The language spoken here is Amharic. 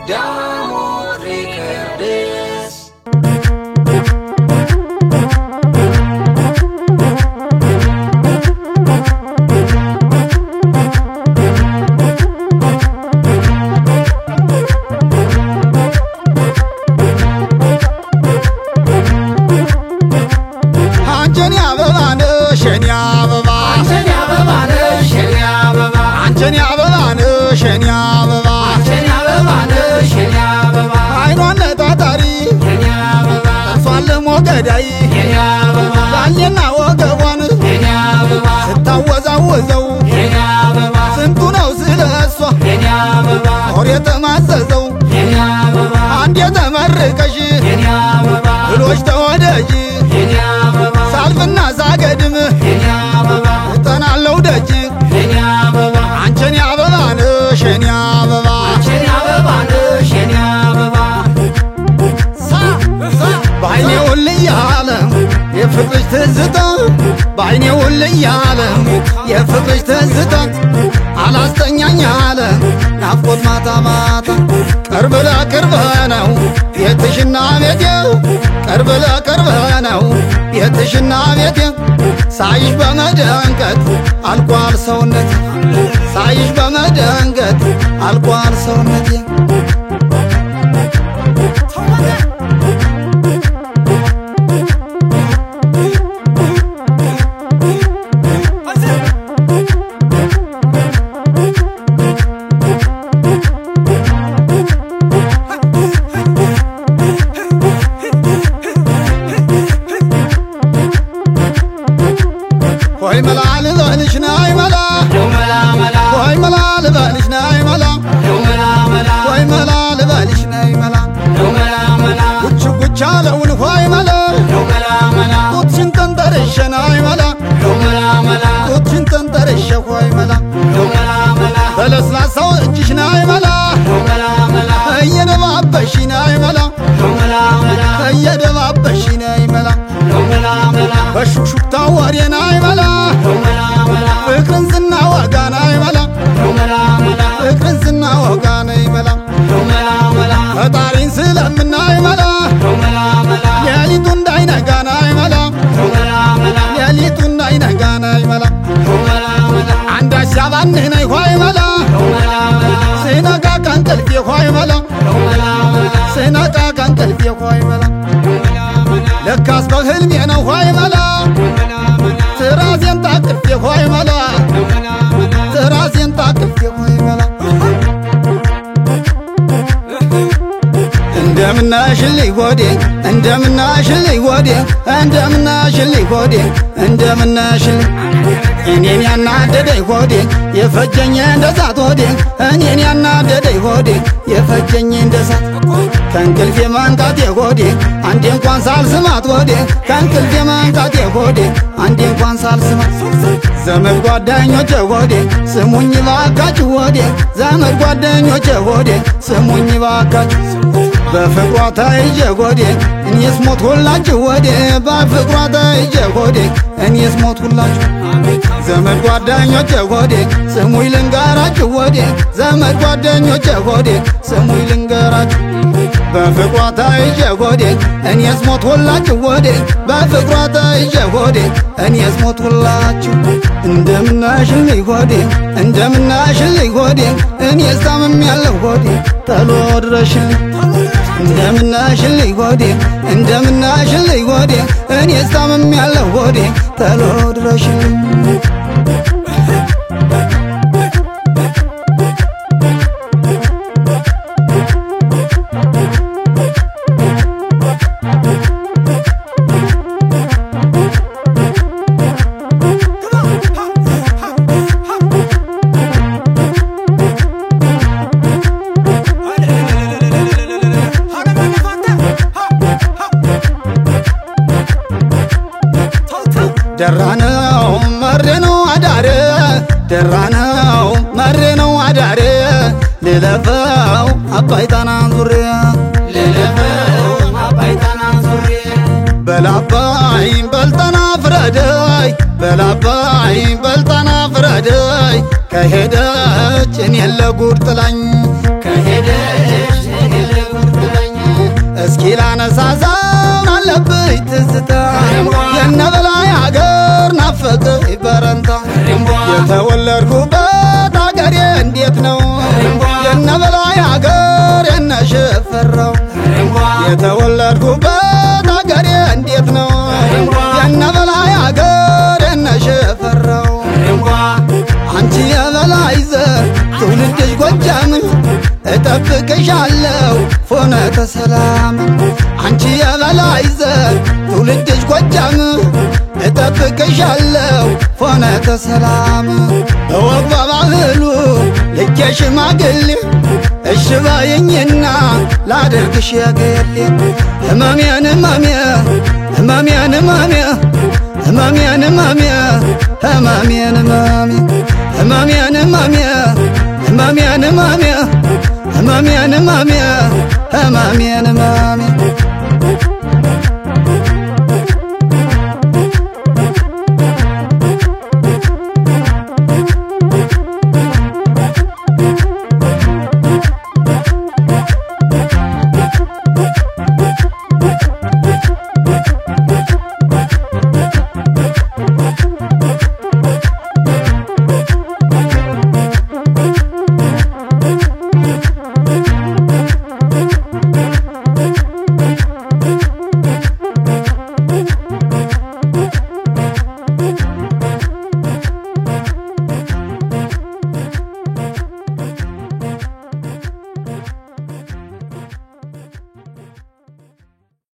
ዳሞት ሪከርድስ ገዳይ ባልና ወገቧን ስታወዛወዘው ስንቱ ነው ስለሷ ሆር የተማዘዘው አንድ የተመረቀሽ ብሎች ተወደጅ ሳልፍና ሳገድም እጠናለው ደጅ አንቺን አበባ ነሽ የኔ አበባ ባይኔ ውልያለ የፍቅርሽ ትዝታ ባይኔ ውልያለ የፍቅርሽ ትዝታ አላስተኛኝ አለ ናፍቆት ማታ ማታ ቅርብ ለቅርብ ነው ቤትሽና ቤቴ ቅርብ ለቅርብ ነው ቤትሽና ቤቴ ሳይሽ በመደንገጥ አልቋል ሰውነቴ ሳይሽ በመደንገጥ አልቋል ሰውነቴ hoy malal balish nay mala hoy malal balish nay mala hoy malal balish nay mala kuchu kuchalaun hoy mala kutsin tandaresh nay mala kutsin tandaresh hoy mala balasla saw እጅሽ nay mala እየደባበሽ nay mala እየደባበሽ nay mala በሹክሹክታ ወሬ ናይ መላ ፍቅርን ስናወጋ ናይ መላ ፍቅርን ስናወጋ ናይ መላ ፈጣሪን ስለምናይ መላ ሌሊቱ እንዳይነጋ ናይ መላ ሌሊቱ እንዳይነጋ ናይ መላ አንዳች ሲያባንህ ነይ ሆይ መላ ሲነጋ ከእንቅልፌ ሆይ መላ ሲነጋ ከእንቅልፌ ሆይ መላ ለካስ በህልሜ ነው ሆይ መላ ትራሴን ታቅፌ ሆይ መላ ትራሴን ታቅፌ ሆይ መላ እንደምናሽልኝ ሆዴ እንደምናሽልኝ ሆዴ እንደምናሽልኝ ሆዴ እንደምናሽልኝ እኔን ያናደደኝ ሆዴ የፈጀኝ እንደሳት ሆዴ እኔን ያናደደኝ ሆዴ የፈጀኝ እንደሳት ከእንቅልፌ መንቃቴ ሆዴ አንዴ እንኳን ሳልስማት ሆዴ ከእንቅልፌ መንቃቴ ሆዴ አንዴ እንኳን ሳልስማት ዘመድ ጓደኞቼ ሆዴ ስሙኝ ባካችሁ ሆዴ ዘመድ ጓደኞቼ ሆዴ ስሙኝ ባካችሁ በፍቅሯ ተይዤ ሆዴ እኔስ ሞትሁላችሁ ሆዴ በፍቅሯ ተይዤ ሆዴ እኔስ ሞትሁላችሁ ዘመድ ጓደኞቼ ሆዴ ስሙኝ ልንገራችሁ ሆዴ ዘመድ ጓደኞቼ ሆዴ ስሙኝ ልንገራችሁ በፍቅሯ ተይዤ ሆዴ እኔስ ሞትሁላችሁ ሆዴ በፍቅሯ ተይዤ ሆዴ እኔስ ሞትሁላችሁ እንደምናሽልኝ ሆዴ እንደምናሽልኝ ሆዴ እኔስ ታምሜያለሁ ሆዴ ቶሎ ድረሽልኝ እንደምናሽልኝ ሆዴ እንደምናሽልኝ ሆዴ እኔስ ታምሜያለሁ ሆዴ ቶሎ ድረሽልኝ ደራነው መሬነው አዳረ ደራነው መሬነው አዳረ ልለፈው አባይ ጣናን ዙሪያ ልለፈው አባይ ጣናን ዙሪያ በላባይ በልጣና ፍረደይ በላባይ በልጣና ፍረደይ ከሄደች እኔን ለጉድ ጥላኝ ከሄደች ረሳሳውን አለብኝ ትዝታ የነበላይ አገር ናፈቀኝ በረንታ የተወለድኩበት አገሬ እንዴት ነው የነበላይ አገር የነሽፈራው የተወለድኩበት አገሬ እንዴት ነው የነበላይ አገር የነሽፈራው አንቺ የበላይ ዘር ትውልድሽ ጎጃም እጠብቅሻለሁ ፍኖተ ሰላም አንቺ የበላይ ዘር ትውልድሽ ጎጃም እጠብቅሻለሁ ፍኖተ ሰላም በወግ በባህሉ ልኬ ሽማግሌ እሺ በይኝና ላድርግሽ የግሌ ህመሜን ህመሜ ህመሜን ህመሜ ህመሜን ህመሜ ህመሜን ህመሜ ህመሜን ህመሜ ህመሜን ህመሜ ህመሜን ህመሜ ህመሜን ህመሜ